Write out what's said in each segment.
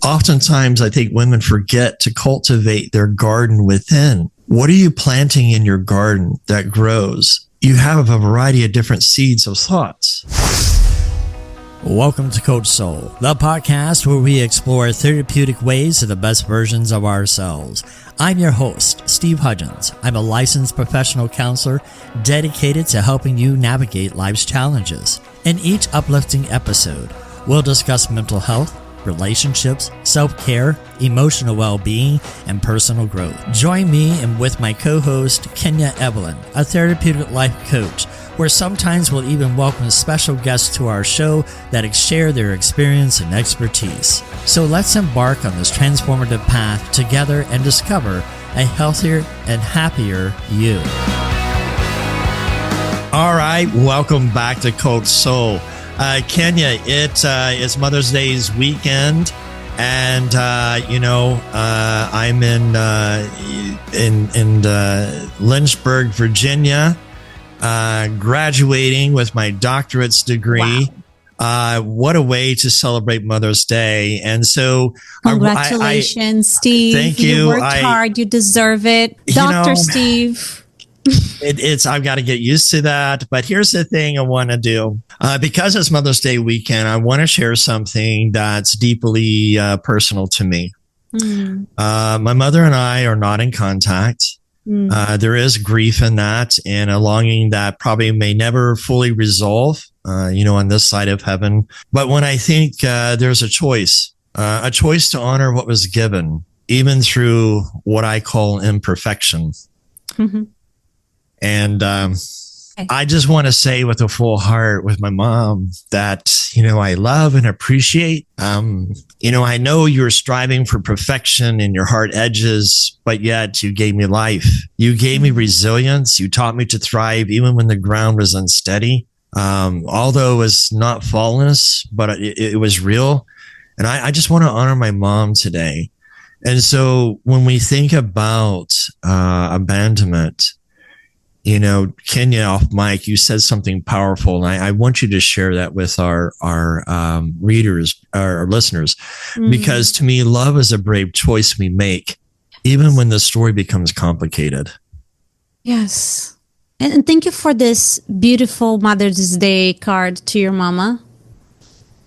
Oftentimes, I think women forget to cultivate their garden within. What are you planting in your garden that grows? You have a variety of different seeds of thoughts. Welcome to Coach Soul, the podcast where we explore therapeutic ways to the best versions of ourselves. I'm your host, Steve Hudgins. I'm a licensed professional counselor dedicated to helping you navigate life's challenges. In each uplifting episode, we'll discuss mental health, relationships, self-care, emotional well-being, and personal growth. Join me and with my co-host, Kenya Evelyn, a therapeutic life coach, where sometimes we'll even welcome special guests to our show that share their experience and expertise. So let's embark on this transformative path together and discover a healthier and happier you. All right, welcome back to Coach Soul. Kenya, it's Mother's Day's weekend, and I'm in Lynchburg, Virginia, graduating with my doctorate's degree. Wow. What a way to celebrate Mother's Day! And so, congratulations, Steve. Thank you. You worked hard. You deserve it, Dr. Steve. I've got to get used to that. But here's the thing I want to do. Because it's Mother's Day weekend, I want to share something that's deeply personal to me. My mother and I are not in contact. There is grief in that and a longing that probably may never fully resolve, on this side of heaven. But when I think there's a choice to honor what was given, even through what I call imperfection. Mm-hmm. And I just want to say with a full heart with my mom that, I love and appreciate. I know you're striving for perfection in your hard edges, but yet you gave me life. You gave me resilience. You taught me to thrive even when the ground was unsteady. Although it was not flawless, but it was real. And I just want to honor my mom today. And so when we think about abandonment, Kenya off mic, you said something powerful, and I want you to share that with our readers, our listeners, because to me, love is a brave choice we make, even when the story becomes complicated. Yes. And thank you for this beautiful Mother's Day card to your mama.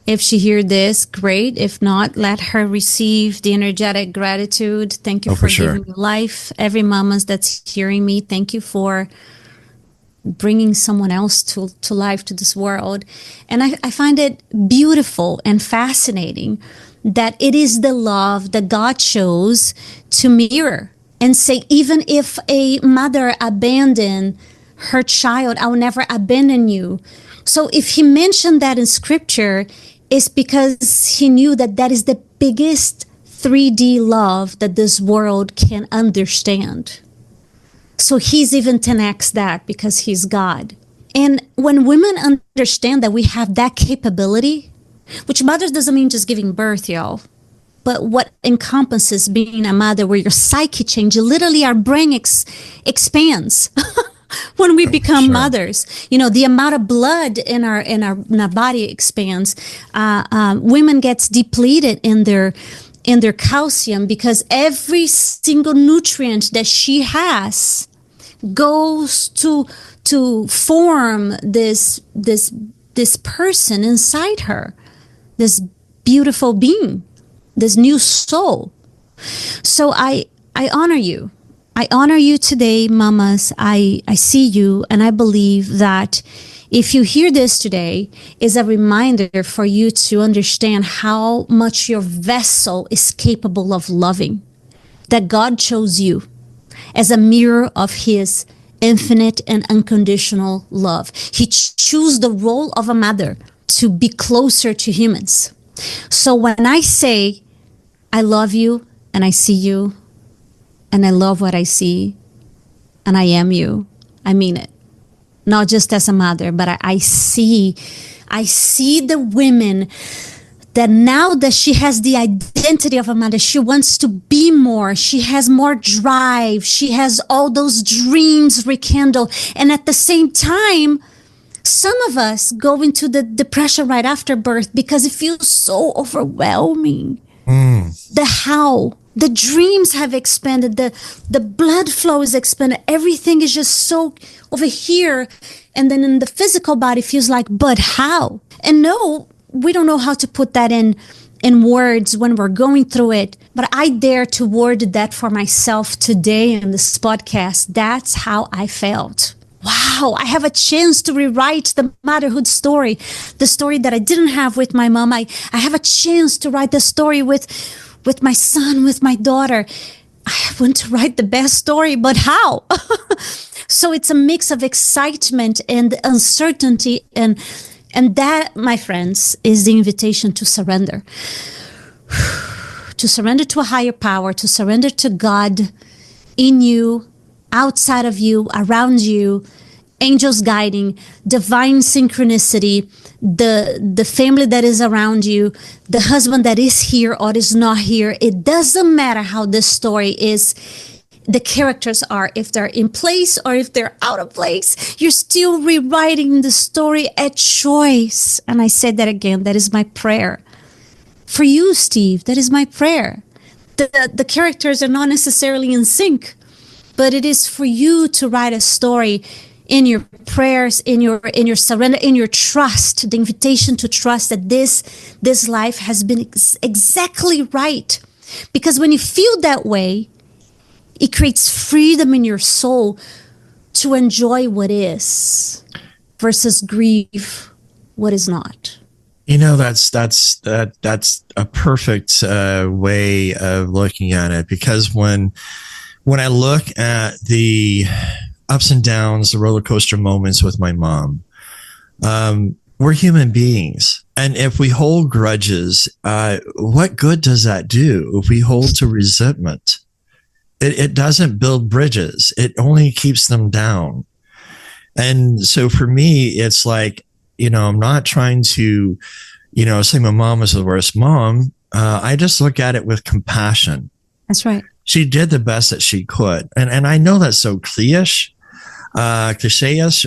If she hears this, great. If not, let her receive the energetic gratitude. Thank you for giving me life. Every mama that's hearing me, thank you for bringing someone else to life, to this world. And I find it beautiful and fascinating that it is the love that God chose to mirror and say, even if a mother abandoned her child, I will never abandon you. So if he mentioned that in scripture, it's because he knew that is the biggest 3D love that this world can understand. So he's even 10x that because he's God. And when women understand that we have that capability, which mothers doesn't mean just giving birth, y'all, but what encompasses being a mother where your psyche changes, literally our brain expands. When we become mothers, the amount of blood in our body expands. Women gets depleted in their calcium because every single nutrient that she has goes to form this person inside her, this beautiful being, this new soul. So I honor you. I honor you today, mamas. I see you, and I believe that if you hear this today, is a reminder for you to understand how much your vessel is capable of loving, that God chose you as a mirror of his infinite and unconditional love. He chose the role of a mother to be closer to humans. So when I say, I love you and I see you, and I love what I see, and I am you, I mean it. Not just as a mother, but I see the women that now that she has the identity of a mother, she wants to be more. She has more drive. She has all those dreams rekindled. And at the same time, some of us go into the depression right after birth because it feels so overwhelming. The how. The dreams have expanded. The blood flow is expanded. Everything is just so over here. And then in the physical body feels like, but how? And no, we don't know how to put that in words when we're going through it. But I dare to word that for myself today in this podcast. That's how I felt. Wow, I have a chance to rewrite the motherhood story, the story that I didn't have with my mom. I have a chance to write the story with my son, with my daughter. I want to write the best story, but how? So it's a mix of excitement and uncertainty, and that, my friends, is the invitation to surrender. To surrender to a higher power, to surrender to God in you, outside of you, around you, angels guiding, divine synchronicity, the family that is around you, the husband that is here or is not here. It doesn't matter how this story is, the characters are, if they're in place or if they're out of place, you're still rewriting the story at choice. And I said that again, that is my prayer. For you, Steve, that is my prayer. The characters are not necessarily in sync, but it is for you to write a story in your prayers, in your surrender, in your trust, the invitation to trust that this life has been exactly right. Because when you feel that way, it creates freedom in your soul to enjoy what is versus grieve what is not. That's a perfect way of looking at it, because when I look at the ups and downs, the roller coaster moments with my mom, we're human beings. And if we hold grudges, what good does that do? If we hold to resentment, it doesn't build bridges. It only keeps them down. And so for me, it's like, I'm not trying to, say my mom was the worst mom. I just look at it with compassion. That's right. She did the best that she could. And I know that's so cliche-ish,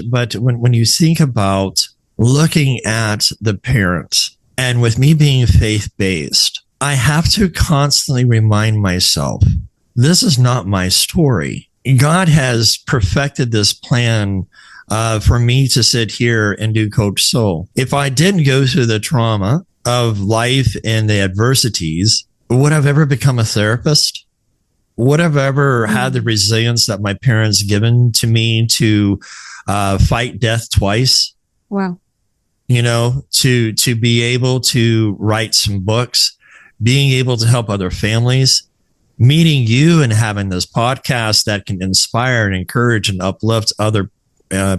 but when you think about looking at the parents, and with me being faith-based, I have to constantly remind myself, this is not my story. God has perfected this plan for me to sit here and do Coach Soul. If I didn't go through the trauma of life and the adversities, would I've ever become a therapist? Would I've ever had the resilience that my parents given to me to fight death twice? Wow. To be able to write some books, being able to help other families, meeting you and having this podcast that can inspire and encourage and uplift other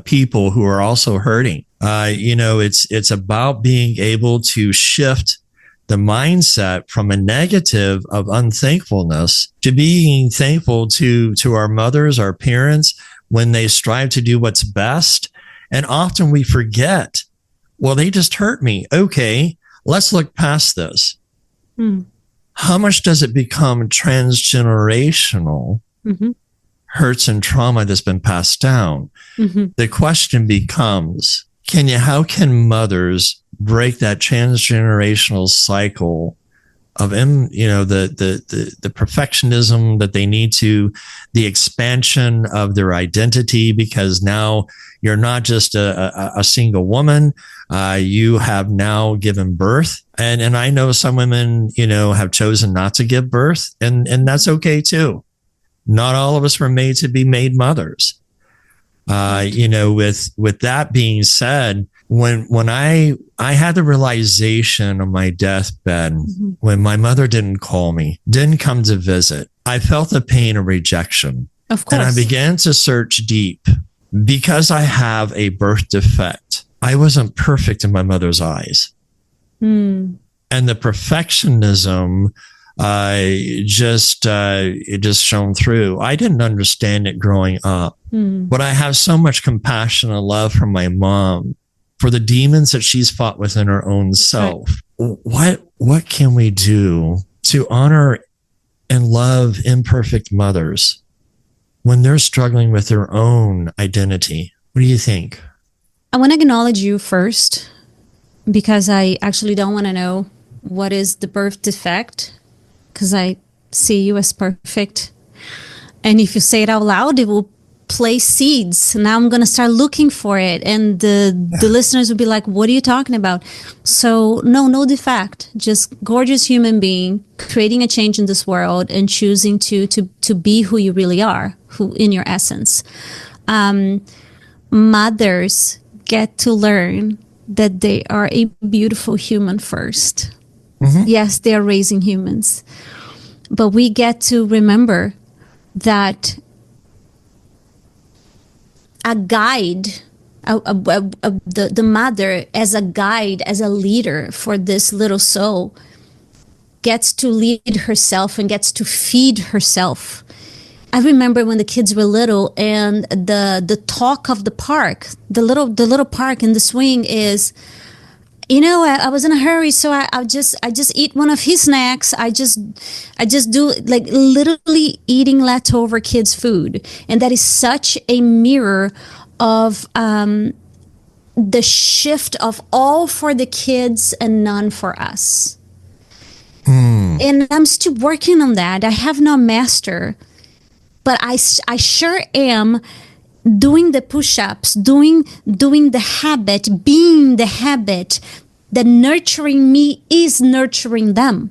people who are also hurting. It's about being able to shift the mindset from a negative of unthankfulness to being thankful to our mothers, our parents, when they strive to do what's best. And often we forget, well, they just hurt me. Okay, let's look past this. How much does it become transgenerational hurts and trauma that's been passed down? The question becomes, how can mothers break that transgenerational cycle of the perfectionism that they need to, the expansion of their identity, because now you're not just a single woman, you have now given birth. And I know some women, have chosen not to give birth, and that's okay too. Not all of us were made to be made mothers. With that being said, when I had the realization on my deathbed, when my mother didn't call me, didn't come to visit, I felt the pain of rejection. Of course. And I began to search deep. Because I have a birth defect, I wasn't perfect in my mother's eyes. And the perfectionism it just shone through. I didn't understand it growing up, but I have so much compassion and love for my mom, for the demons that she's fought within her own self. Right. What can we do to honor and love imperfect mothers when they're struggling with their own identity? What do you think? I want to acknowledge you first, because I actually don't want to know what is the birth defect. because I see you as perfect. And if you say it out loud, it will place seeds. Now I'm going to start looking for it. And the listeners will be like, what are you talking about? So no defect, just gorgeous human being creating a change in this world and choosing to be who you really are, who in your essence. Mothers get to learn that they are a beautiful human first. Mm-hmm. Yes, they are raising humans. But we get to remember that a guide, the mother as a guide, as a leader for this little soul, gets to lead herself and gets to feed herself. I remember when the kids were little, and the talk of the park, the little park in the swing is, I was in a hurry, so I just eat one of his snacks. I just do, like, literally eating leftover kids' food, and that is such a mirror of the shift of all for the kids and none for us. And I'm still working on that. I have no master, but I sure am doing the push-ups, doing the habit, being the habit, that nurturing me is nurturing them.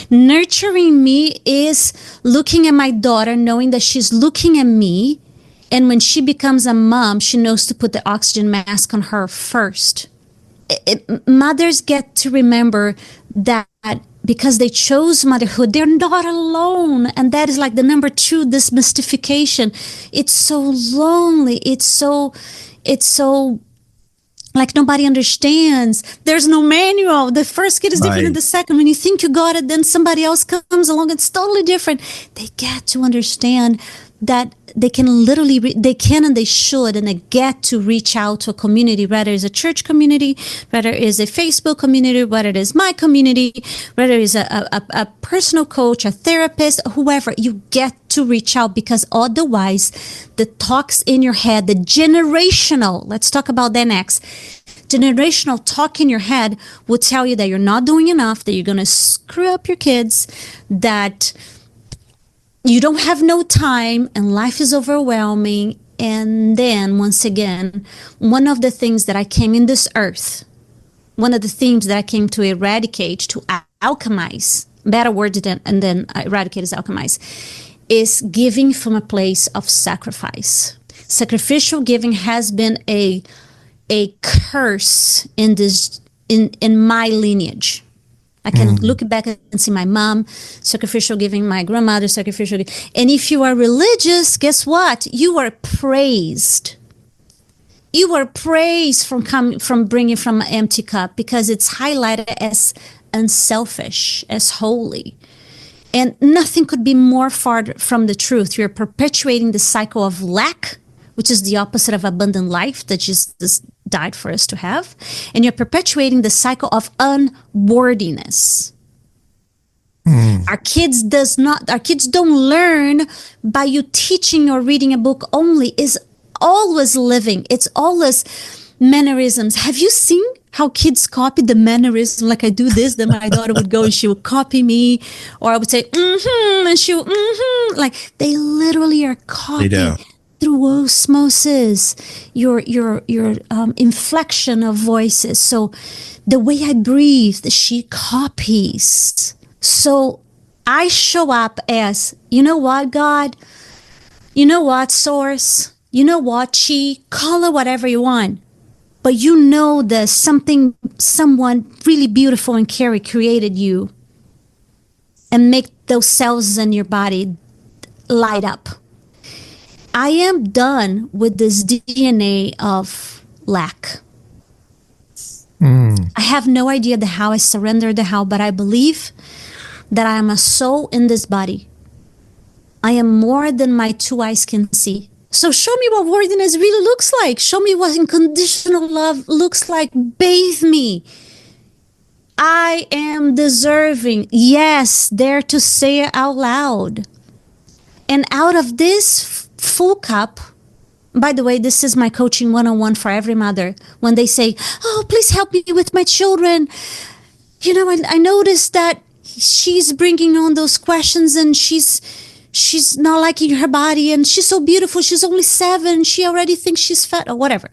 Nurturing me is looking at my daughter, knowing that she's looking at me, and when she becomes a mom, she knows to put the oxygen mask on her first. Mothers get to remember that because they chose motherhood, they're not alone. And that is like the number 2 demystification. It's so lonely. It's so like nobody understands. There's no manual. The first kid is different than the second. When you think you got it, then somebody else comes along. It's totally different. They get to understand that they can literally, they can and they should, and they get to reach out to a community, whether it's a church community, whether it's a Facebook community, whether it is my community, whether it's a personal coach, a therapist, whoever. You get to reach out, because otherwise the talks in your head, the generational, let's talk about that next, generational talk in your head will tell you that you're not doing enough, that you're going to screw up your kids, that you don't have no time and life is overwhelming. And then once again, one of the things that I came in this earth, one of the themes that I came to eradicate, to alchemize, better word than eradicate is alchemize, is giving from a place of sacrifice. Sacrificial giving has been a curse in my lineage. I can look back and see my mom, sacrificial giving, my grandmother, sacrificial giving. And if you are religious, guess what? You are praised. You are praised from bringing from an empty cup, because it's highlighted as unselfish, as holy. And nothing could be more far from the truth. You're perpetuating the cycle of lack, which is the opposite of abundant life that Jesus died for us to have. And you're perpetuating the cycle of unworthiness. Our kids don't learn by you teaching or reading a book only. It's always living. It's always mannerisms. Have you seen how kids copy the mannerism? Like, I do this, then my daughter would go and she would copy me, or I would say, and she would, like, they literally are copying through osmosis, your inflection of voices. So the way I breathe, she copies. So I show up as, you know what, God? You know what, Source? You know what, Chi? Call it whatever you want. But you know that someone really beautiful and caring created you, and make those cells in your body light up. I am done with this DNA of lack. I have no idea the how. I surrender the how, but I believe that I am a soul in this body. I am more than my 2 eyes can see. So show me what worthiness really looks like. Show me what unconditional love looks like. Bathe me. I am deserving. Yes, dare to say it out loud. And out of this full cup, by the way, this is my coaching 101 for every mother. When they say, oh, please help me with my children. You know, I noticed that she's bringing on those questions, and she's not liking her body, and she's so beautiful. She's only 7. She already thinks she's fat or whatever.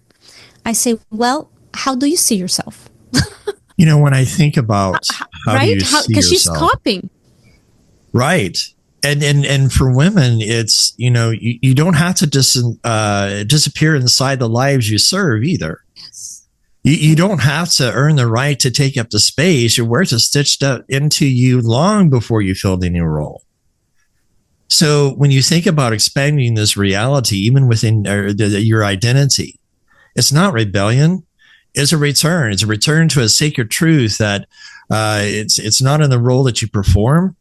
I say, well, how do you see yourself? When I think about how right? do you see Because she's yourself, copying. right? And for women, it's you don't have to disappear inside the lives you serve either. Yes. You don't have to earn the right to take up the space. Your worth is stitched up into you long before you filled a new role. So when you think about expanding this reality, even within your identity, it's not rebellion. It's a return. It's a return to a sacred truth that it's not in the role that you perform,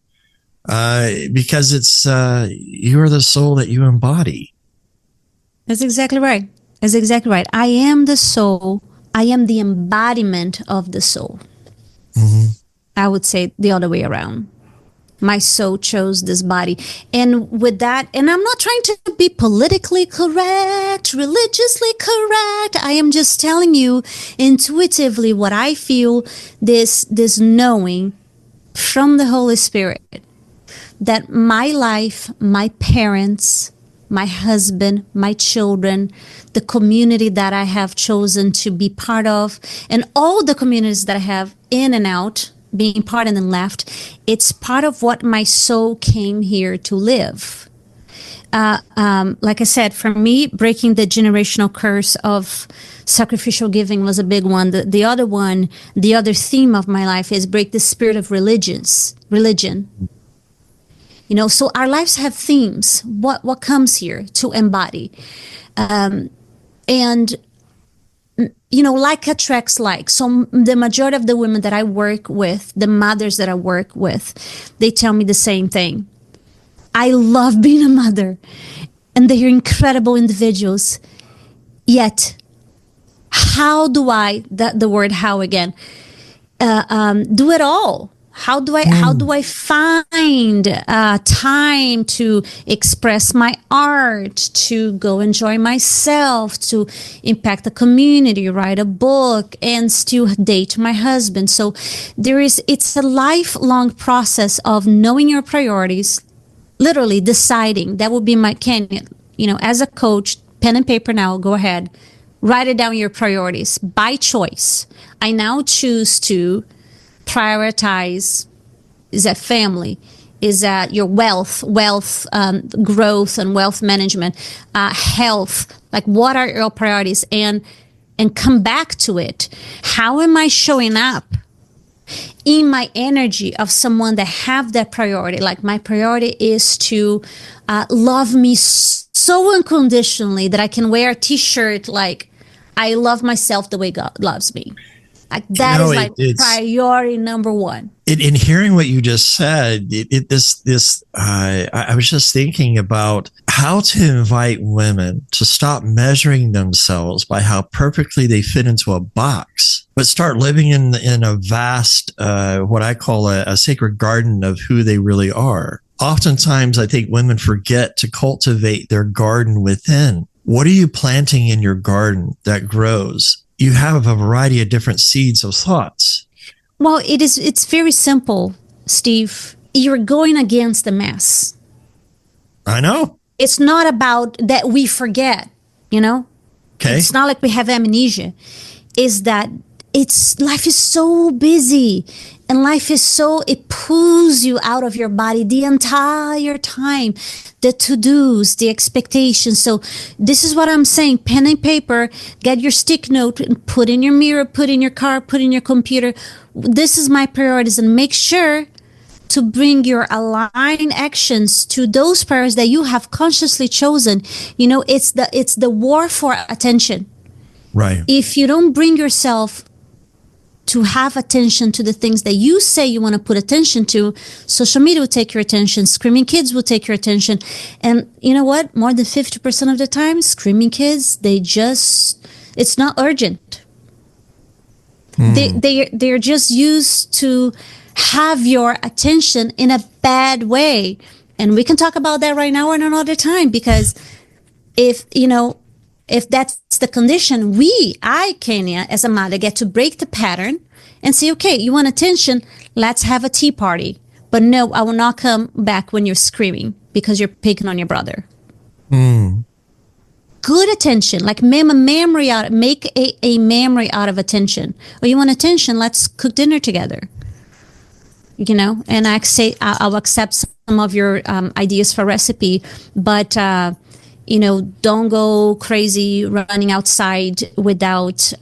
because it's you're the soul that you embody. That's exactly right. That's exactly right. I am the soul. I am the embodiment of the soul. Mm-hmm. I would say the other way around. My soul chose this body. And with that, and I'm not trying to be politically correct, religiously correct. I am just telling you intuitively what I feel, this knowing from the Holy Spirit that my life, my parents, my husband, my children, the community that I have chosen to be part of, and all the communities that I have in and out, being part and then left, it's part of what my soul came here to live. Like I said, for me, breaking the generational curse of sacrificial giving was a big one. The other one, the other theme of my life is break the spirit of religion. So our lives have themes. What comes here to embody? And like attracts like. So the majority of the women that I work with, the mothers that I work with, they tell me the same thing. I love being a mother, and they're incredible individuals. Yet, how do I, the word how again, do it all? How do I find time to express my art, to go enjoy myself, to impact the community, write a book, and still date my husband? So it's a lifelong process of knowing your priorities, literally deciding. That would be my Kenya, as a coach, pen and paper now, go ahead, write it down, your priorities by choice. I now choose to prioritize, is that family, is that your wealth growth and wealth management, health, like what are your priorities, and come back to it. How am I showing up in my energy of someone that have that priority? Like my priority is to love me so unconditionally that I can wear a t-shirt like I love myself the way God loves me. Like that is like priority number one. In hearing what you just said, I was just thinking about how to invite women to stop measuring themselves by how perfectly they fit into a box, but start living in a vast, what I call a sacred garden of who they really are. Oftentimes, I think women forget to cultivate their garden within. What are you planting in your garden that grows? You have a variety of different seeds of thoughts. Well, it's very simple, Steve. You're going against the mass. I know. It's not about that we forget, Okay. It's not like we have amnesia. It's that life is so busy, and life is it pulls you out of your body the entire time. The to-dos, the expectations. So this is what I'm saying. Pen and paper, get your stick note, and put in your mirror, put in your car, put in your computer. This is my priorities, and make sure to bring your aligned actions to those priorities that you have consciously chosen. It's the war for attention. Right. If you don't bring yourself to have attention to the things that you say you want to put attention to, social media will take your attention, screaming kids will take your attention. And you know what? More than 50% of the time, screaming kids, it's not urgent. They're just used to have your attention in a bad way. And we can talk about that right now or another time, because if that's the condition, Kenya, as a mother, get to break the pattern and say, okay, you want attention? Let's have a tea party. But no, I will not come back when you're screaming because you're picking on your brother. Good attention, like make a memory out of attention. Oh, you want attention? Let's cook dinner together. And I'll accept some of your ideas for recipe, but don't go crazy running outside without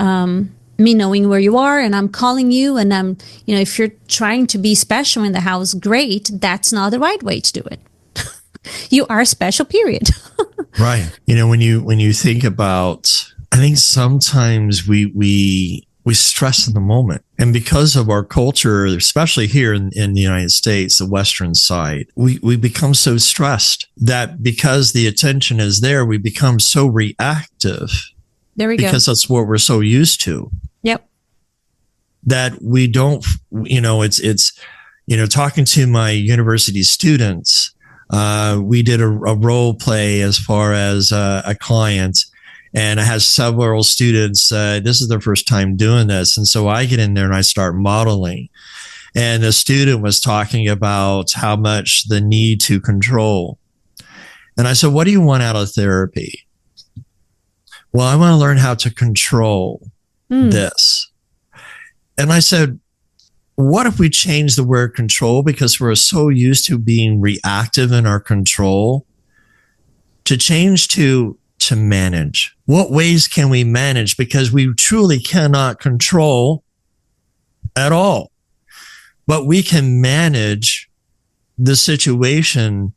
me knowing where you are, and I'm calling you, and if you're trying to be special in the house, great. That's not the right way to do it. You are special, period. Right. When you think about, I think sometimes we stress in the moment, and because of our culture, especially here in the United States, the Western side, we become so stressed that because the attention is there, we become so reactive. There we go. Because that's what we're so used to. Yep. That we don't, it's talking to my university students, we did a role play as far as a client, and I had several students, this is their first time doing this. And so I get in there and I start modeling. And the student was talking about how much the need to control. And I said, what do you want out of therapy? Well, I want to learn how to control this. And I said, what if we change the word control, because we're so used to being reactive in our control, to change to manage? What ways can we manage? Because we truly cannot control at all, but we can manage the situation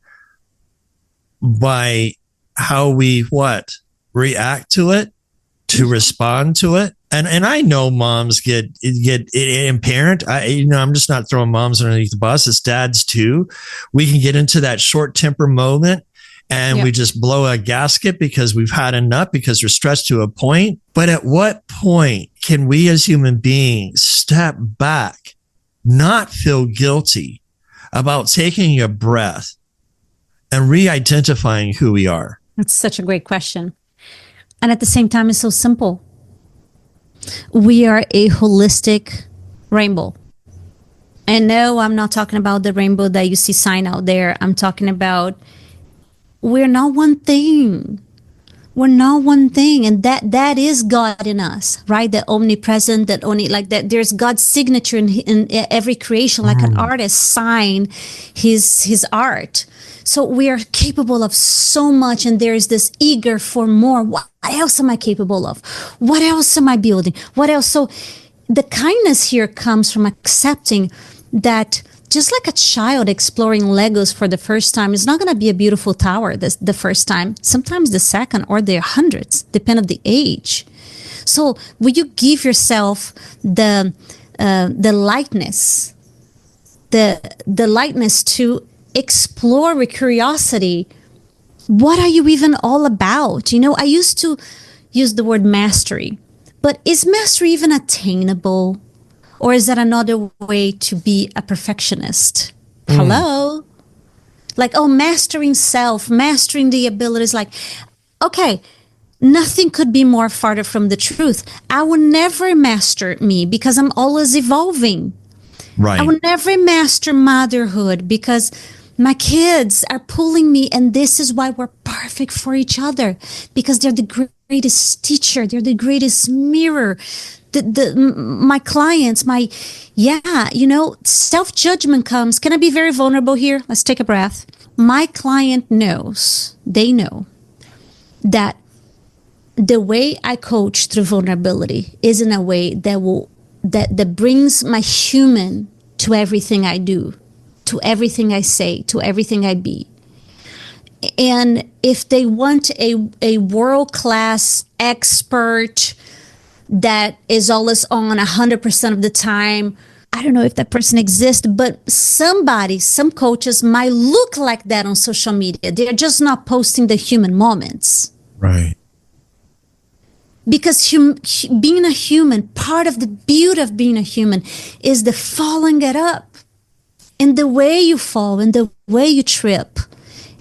by how we react to it, to respond to it. And I know moms get in parent. I'm just not throwing moms underneath the bus. It's dads too. We can get into that short temper moment, and we just blow a gasket because we've had enough, because we're stressed to a point. But at what point can we as human beings step back, not feel guilty about taking a breath and re-identifying who we are? That's such a great question. And at the same time, it's so simple. We are a holistic rainbow. And no, I'm not talking about the rainbow that you see sign out there. I'm talking about we're not one thing. We're not one thing. And that is God in us, right? The omnipresent, that only like that. There's God's signature in every creation, like an artist sign his art. So we are capable of so much, and there is this eager for more. What else am I capable of? What else am I building? What else? So the kindness here comes from accepting that, just like a child exploring Legos for the first time, it's not going to be a beautiful tower the first time. Sometimes the second or the hundreds, depending on the age. So will you give yourself the lightness, the lightness to explore with curiosity? What are you even all about? I used to use the word mastery, but is mastery even attainable? Or is that another way to be a perfectionist? Hello? Like, mastering self, mastering the abilities. Like, okay, nothing could be more farther from the truth. I will never master me because I'm always evolving. Right. I will never master motherhood because my kids are pulling me, and this is why we're perfect for each other, because they're the greatest teacher. They're the greatest mirror. My clients, self-judgment comes. Can I be very vulnerable here? Let's take a breath. My client they know that the way I coach through vulnerability is in a way that brings my human to everything I do, to everything I say, to everything I be. And if they want a world-class expert that is always on 100% of the time, I don't know if that person exists, but some coaches might look like that on social media. They're just not posting the human moments. Right. Because being a human, part of the beauty of being a human is the following it up. In the way you fall, in the way you trip,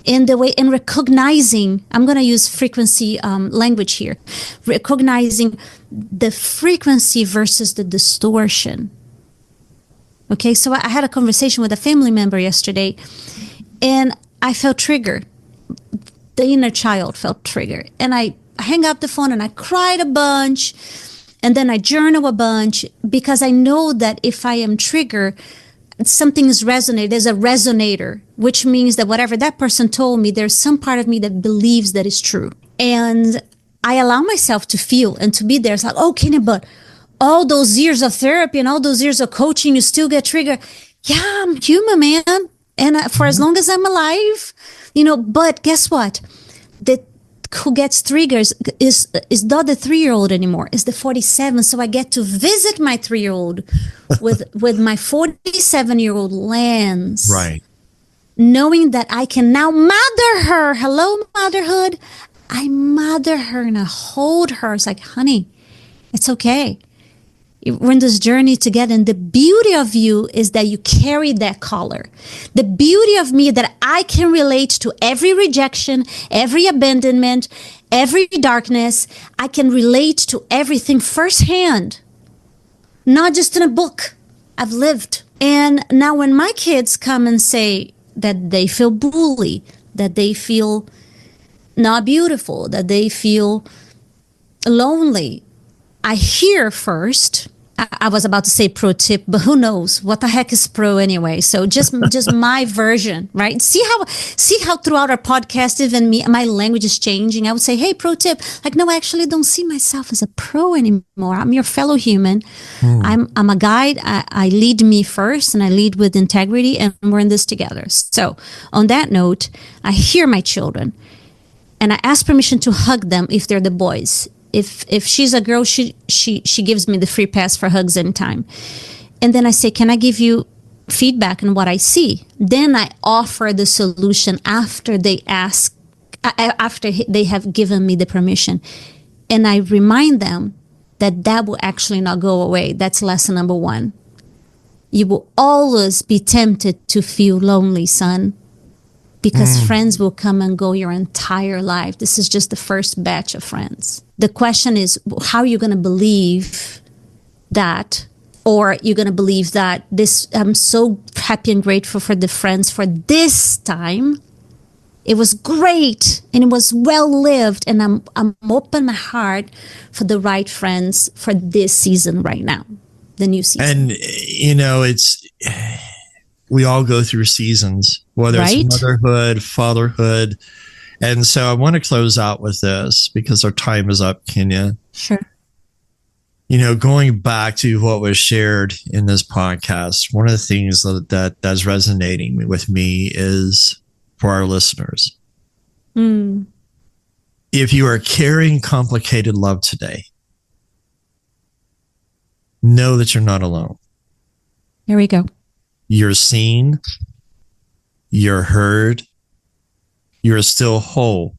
in recognizing, I'm going to use frequency language here, recognizing the frequency versus the distortion. Okay, so I had a conversation with a family member yesterday, and I felt triggered. The inner child felt triggered. And I hang up the phone and I cried a bunch, and then I journal a bunch, because I know that if I am triggered, something is resonating. There's a resonator, which means that whatever that person told me, there's some part of me that believes that is true. And I allow myself to feel and to be there. It's like, oh, Kenya, but all those years of therapy and all those years of coaching, you still get triggered. Yeah, I'm human, man. And for as long as I'm alive, but guess what? Who gets triggers is not the 3-year-old anymore. It's the 47. So I get to visit my 3-year-old with my 47-year-old lens. Right. Knowing that I can now mother her. Hello, motherhood. I mother her and I hold her. It's like, honey, it's okay. We're in this journey together. And the beauty of you is that you carry that color. The beauty of me that I can relate to every rejection, every abandonment, every darkness. I can relate to everything firsthand, not just in a book. I've lived. And now when my kids come and say that they feel bullied, that they feel not beautiful, that they feel lonely, I hear first. I was about to say pro tip, but who knows? What the heck is pro anyway? So just my version, right? See how throughout our podcast, even my language is changing. I would say, hey, pro tip. Like, no, I actually don't see myself as a pro anymore. I'm your fellow human. I'm a guide. I lead me first, and I lead with integrity, and we're in this together. So on that note, I hear my children, and I ask permission to hug them if they're the boys. If she's a girl, she gives me the free pass for hugs anytime. And then I say, can I give you feedback on what I see? Then I offer the solution after they ask, after they have given me the permission. And I remind them that will actually not go away. That's lesson number 1. You will always be tempted to feel lonely, son, because friends will come and go your entire life. This is just the first batch of friends. The question is, how are you going to believe that? Or you're going to believe that I'm so happy and grateful for the friends for this time. It was great and it was well lived. And I'm open my heart for the right friends for this season right now, the new season. And, we all go through seasons, whether right? it's motherhood, fatherhood. And so I want to close out with this because our time is up, Kenya. Sure. Going back to what was shared in this podcast, one of the things that's resonating with me is for our listeners. If you are carrying complicated love today, know that you're not alone. Here we go. You're seen, you're heard, you're still whole.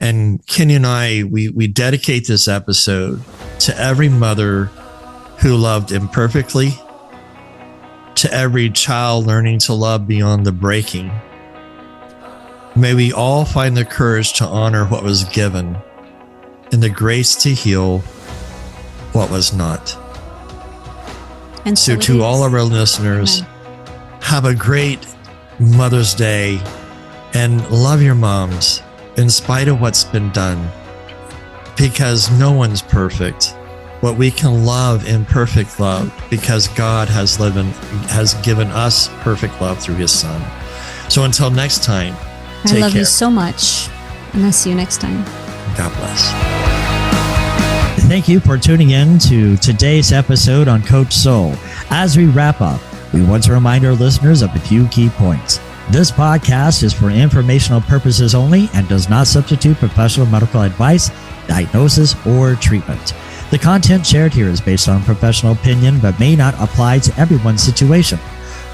And Kenya and I, we dedicate this episode to every mother who loved imperfectly, to every child learning to love beyond the breaking. May we all find the courage to honor what was given and the grace to heal what was not. And so to all of our listeners, have a great Mother's Day and love your moms in spite of what's been done, because no one's perfect. But we can love imperfect love because God has given us perfect love through his son. So until next time, take care. I love you so much, and I'll see you next time. God bless. Thank you for tuning in to today's episode on Coach Soul. As we wrap up, we want to remind our listeners of a few key points. This podcast is for informational purposes only and does not substitute professional medical advice, diagnosis, or treatment. The content shared here is based on professional opinion but may not apply to everyone's situation.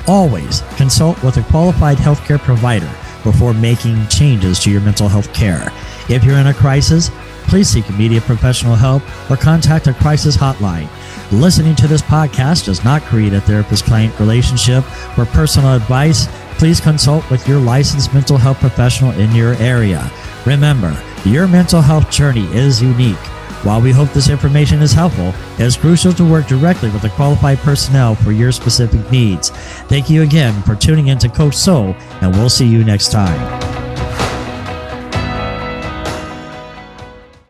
Always consult with a qualified healthcare provider before making changes to your mental health care. If you're in a crisis, please seek immediate professional help or contact a crisis hotline. Listening to this podcast does not create a therapist-client relationship. For personal advice, please consult with your licensed mental health professional in your area. Remember, your mental health journey is unique. While we hope this information is helpful, it is crucial to work directly with the qualified personnel for your specific needs. Thank you again for tuning in to Coach Soul, and we'll see you next time.